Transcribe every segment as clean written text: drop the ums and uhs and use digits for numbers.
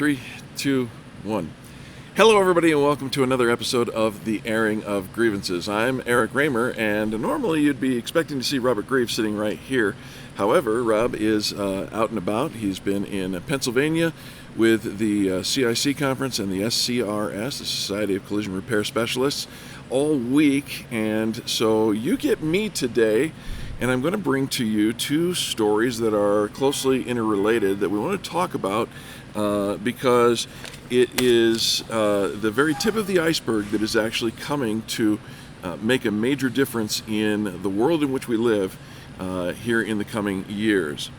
3, 2, 1. Hello, everybody, and welcome to another episode of the airing of Grievances. I'm Eric Raymer, and normally you'd be expecting to see Robert Grieve sitting right here. However, Rob is out and about. He's been in Pennsylvania with the CIC conference and the SCRS, the Society of Collision Repair Specialists, all week. And so you get me today, and I'm going to bring to you two stories that are closely interrelated that we want to talk about because it is the very tip of the iceberg that is actually coming to make a major difference in the world in which we live here in the coming years.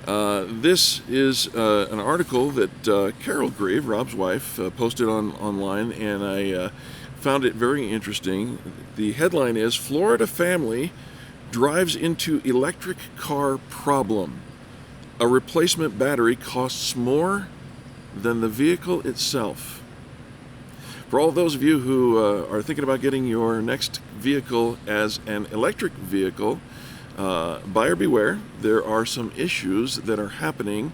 This is an article that Carol Grieve, Rob's wife, posted online, and I found it very interesting. The headline is, Florida Family Drives into Electric Car Problem. A replacement battery costs more than the vehicle itself. For all those of you who are thinking about getting your next vehicle as an electric vehicle, buyer beware. There are some issues that are happening.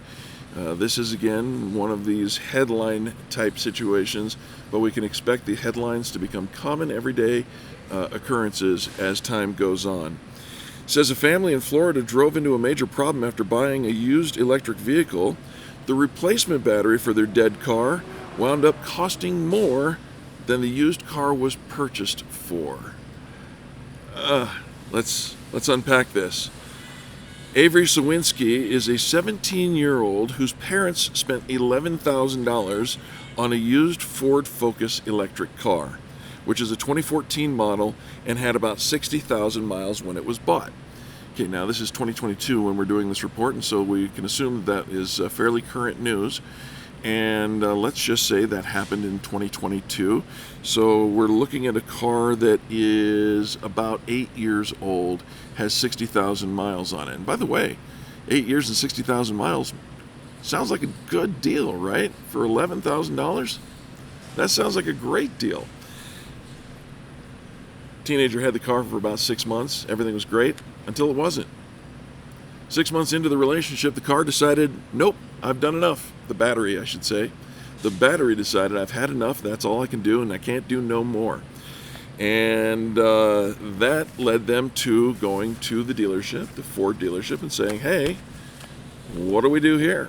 This is again one of these headline type situations, but we can expect the headlines to become common everyday occurrences as time goes on. It says a family in Florida drove into a major problem after buying a used electric vehicle. The replacement battery for their dead car wound up costing more than the used car was purchased for. Let's unpack this. Avery Sawinski is a 17-year-old whose parents spent $11,000 on a used Ford Focus electric car, which is a 2014 model and had about 60,000 miles when it was bought. Okay, now this is 2022 when we're doing this report, and so we can assume that is fairly current news. And let's just say that happened in 2022. So we're looking at a car that is about 8 years old, has 60,000 miles on it. And by the way, 8 years and 60,000 miles sounds like a good deal, right? For $11,000? That sounds like a great deal. Teenager had the car for about 6 months. Everything was great until it wasn't. 6 months into the relationship, the car decided, nope, I've done enough. The battery, I should say. The battery decided, I've had enough, that's all I can do, and I can't do no more. And that led them to going to the dealership, the Ford dealership, and saying, hey, what do we do here?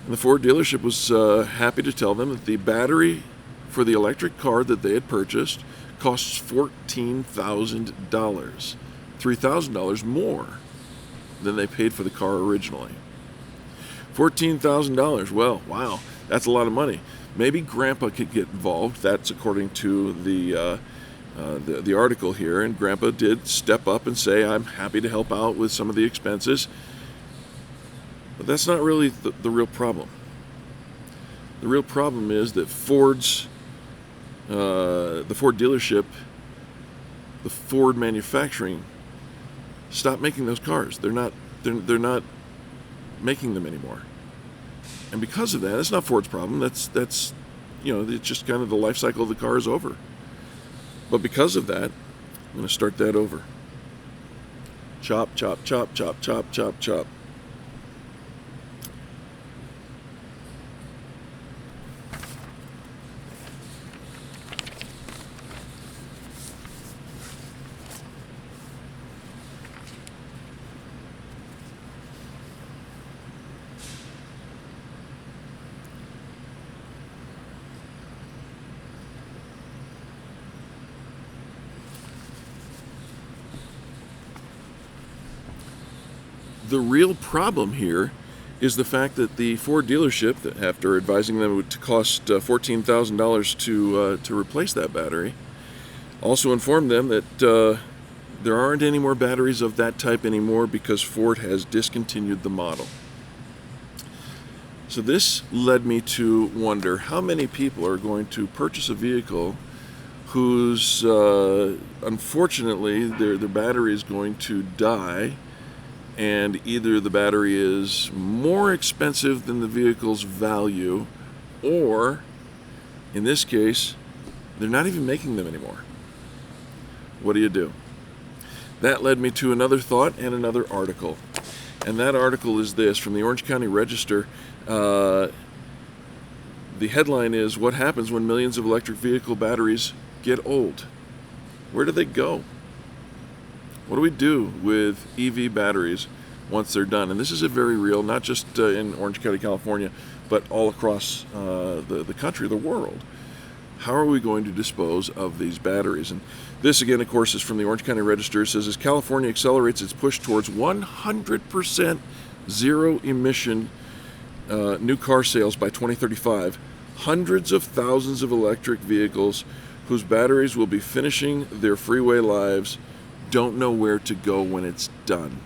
And the Ford dealership was happy to tell them that the battery for the electric car that they had purchased costs $14,000, $3,000 more than they paid for the car originally. $14,000. Well, wow, that's a lot of money. Maybe Grandpa could get involved. That's according to the article here. And Grandpa did step up and say, I'm happy to help out with some of the expenses. But that's not really the real problem. The real problem is that the Ford dealership, the Ford manufacturing, stopped making those cars. They're not making them anymore. And because of that, it's not Ford's problem. That's it's just kind of the life cycle of the car is over. But because of that, I'm going to start that over. Chop, chop, chop, chop, chop, chop, chop. The real problem here is the fact that the Ford dealership, after advising them it would cost $14,000 to replace that battery, also informed them that there aren't any more batteries of that type anymore because Ford has discontinued the model. So this led me to wonder how many people are going to purchase a vehicle whose, unfortunately, their battery is going to die, and either the battery is more expensive than the vehicle's value, or, in this case, they're not even making them anymore. What do you do? That led me to another thought and another article. And that article is this, from the Orange County Register. The headline is, what happens when millions of electric vehicle batteries get old? Where do they go? What do we do with EV batteries once they're done? And this is a very real, not just in Orange County, California, but all across the country, the world. How are we going to dispose of these batteries? And this, again, of course, is from the Orange County Register. It says, as California accelerates its push towards 100% zero-emission new car sales by 2035, hundreds of thousands of electric vehicles whose batteries will be finishing their freeway lives don't know where to go when it's done.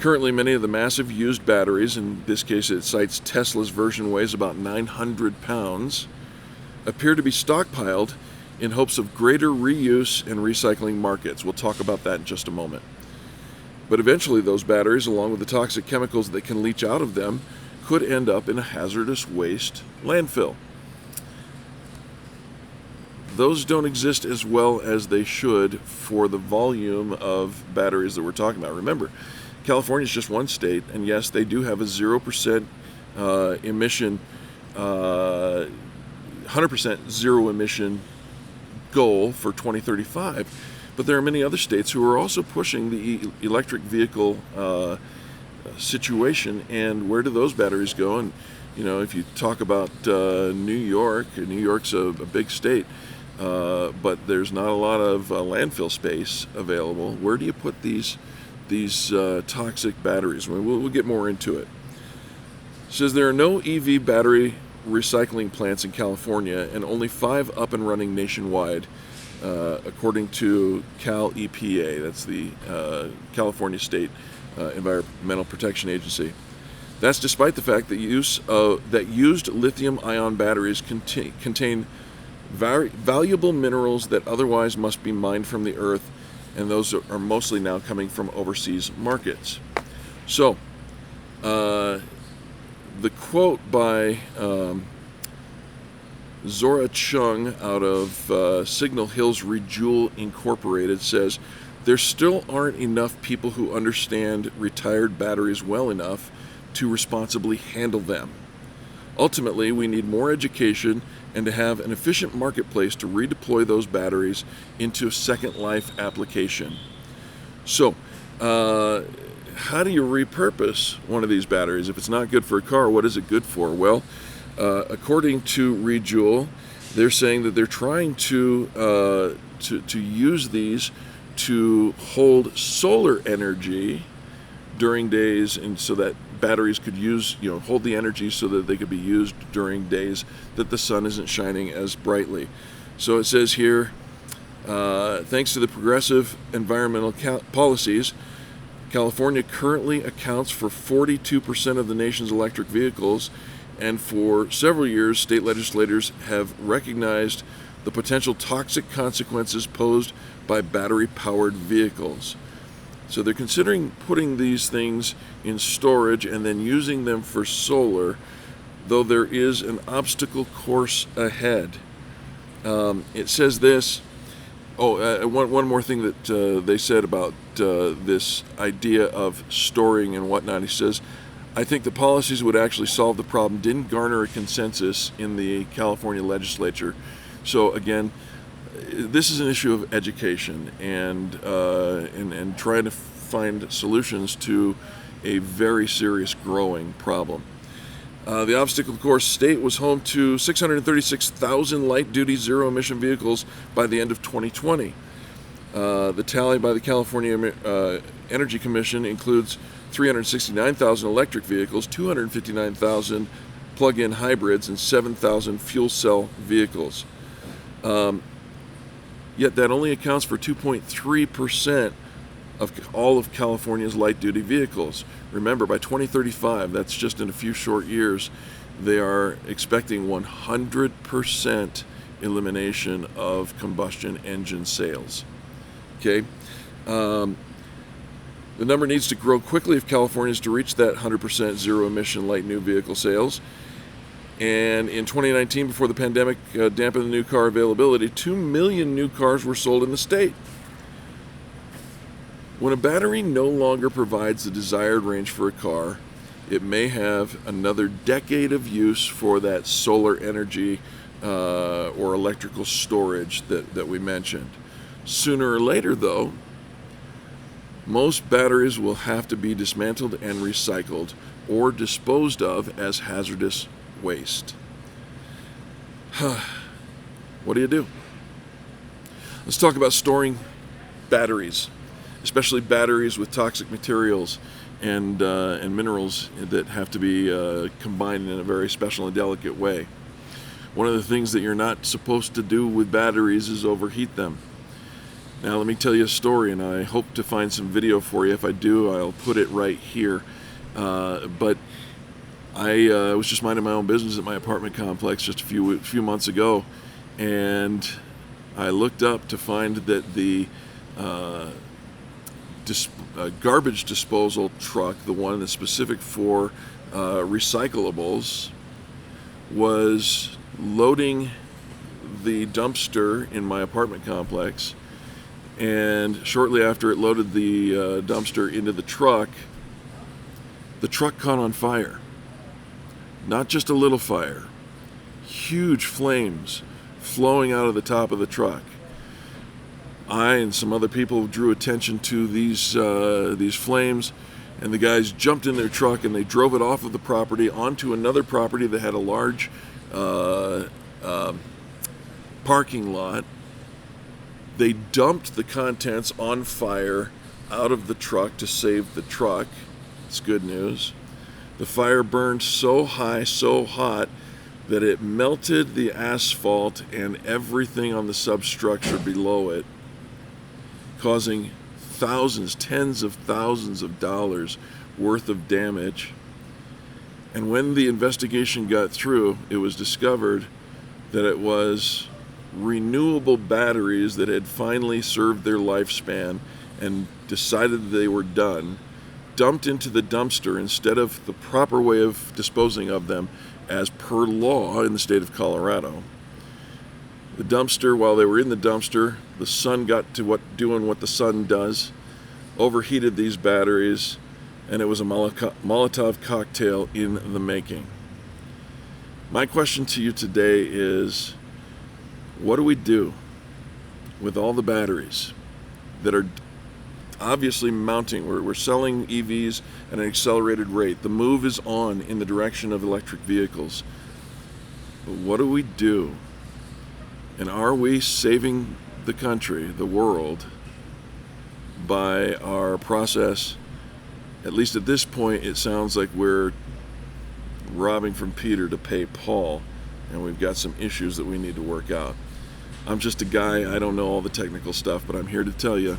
Currently, many of the massive used batteries, in this case it cites Tesla's version weighs about 900 pounds, appear to be stockpiled in hopes of greater reuse and recycling markets. We'll talk about that in just a moment. But eventually those batteries, along with the toxic chemicals that can leach out of them, could end up in a hazardous waste landfill. Those don't exist as well as they should for the volume of batteries that we're talking about. Remember, California is just one state, and yes, they do have a 0% emission, 100% zero emission goal for 2035. But there are many other states who are also pushing the electric vehicle situation. And where do those batteries go? And if you talk about New York's a big state, but there's not a lot of landfill space available. Where do you put these toxic batteries? We'll get more into it. It says there are no EV battery recycling plants in California and only 5 up and running nationwide, according to Cal EPA. That's the California State Environmental Protection Agency. That's despite the fact that used lithium-ion batteries contain valuable minerals that otherwise must be mined from the earth, and those are mostly now coming from overseas markets. So, the quote by Zora Chung out of Signal Hills Rejoule Incorporated says, there still aren't enough people who understand retired batteries well enough to responsibly handle them. Ultimately, we need more education and to have an efficient marketplace to redeploy those batteries into a second life application. So, how do you repurpose one of these batteries? If it's not good for a car, what is it good for? Well, according to Rejoule, they're saying that they're trying to use these to hold solar energy during days, and so that batteries could hold the energy so that they could be used during days that the sun isn't shining as brightly. So it says here, thanks to the progressive environmental policies, California currently accounts for 42% of the nation's electric vehicles, and for several years, state legislators have recognized the potential toxic consequences posed by battery-powered vehicles. So they're considering putting these things in storage and then using them for solar, though there is an obstacle course ahead. It says this. One more thing that they said about this idea of storing and whatnot. He says, I think the policies would actually solve the problem didn't garner a consensus in the California legislature. So again, this is an issue of education and trying to find solutions to a very serious growing problem. The obstacle course state was home to 636,000 light-duty zero-emission vehicles by the end of 2020. The tally by the California Energy Commission includes 369,000 electric vehicles, 259,000 plug-in hybrids, and 7,000 fuel cell vehicles. Yet that only accounts for 2.3% of all of California's light-duty vehicles. Remember, by 2035, that's just in a few short years, they are expecting 100% elimination of combustion engine sales. Okay? The number needs to grow quickly if California is to reach that 100% zero-emission light new vehicle sales. And in 2019, before the pandemic dampened the new car availability, 2 million new cars were sold in the state. When a battery no longer provides the desired range for a car, it may have another decade of use for that solar energy or electrical storage that we mentioned. Sooner or later, though, most batteries will have to be dismantled and recycled or disposed of as hazardous waste. What do you do? Let's talk about storing batteries, especially batteries with toxic materials and minerals that have to be combined in a very special and delicate way. One of the things that you're not supposed to do with batteries is overheat them. Now let me tell you a story, and I hope to find some video for you. If I do, I'll put it right here. But I was just minding my own business at my apartment complex just a few months ago, and I looked up to find that the garbage disposal truck, the one that's specific for recyclables, was loading the dumpster in my apartment complex. And shortly after it loaded the dumpster into the truck caught on fire. Not just a little fire, huge flames flowing out of the top of the truck. I and some other people drew attention to these flames, and the guys jumped in their truck and they drove it off of the property onto another property that had a large parking lot. They dumped the contents on fire out of the truck to save the truck. It's good news. The fire burned so high, so hot, that it melted the asphalt and everything on the substructure below it, causing thousands, tens of thousands of dollars worth of damage. And when the investigation got through, it was discovered that it was renewable batteries that had finally served their lifespan and decided they were done, dumped into the dumpster instead of the proper way of disposing of them as per law in the state of Colorado. The dumpster, while they were in the dumpster, the sun got to doing what the sun does, overheated these batteries, and it was a Molotov cocktail in the making. My question to you today is, what do we do with all the batteries that are obviously mounting? We're selling EVs at an accelerated rate. The move is on in the direction of electric vehicles. But what do we do? And are we saving the country, the world, by our process? At least at this point, it sounds like we're robbing from Peter to pay Paul, and we've got some issues that we need to work out. I'm just a guy, I don't know all the technical stuff, but I'm here to tell you,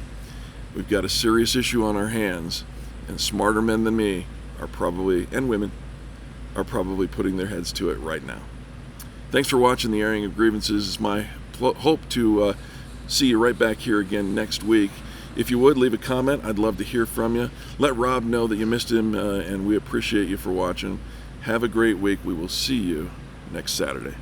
we've got a serious issue on our hands, and smarter men than me are probably, and women, are probably putting their heads to it right now. Thanks for watching the Airing of Grievances. It's my hope to see you right back here again next week. If you would, leave a comment. I'd love to hear from you. Let Rob know that you missed him, and we appreciate you for watching. Have a great week. We will see you next Saturday.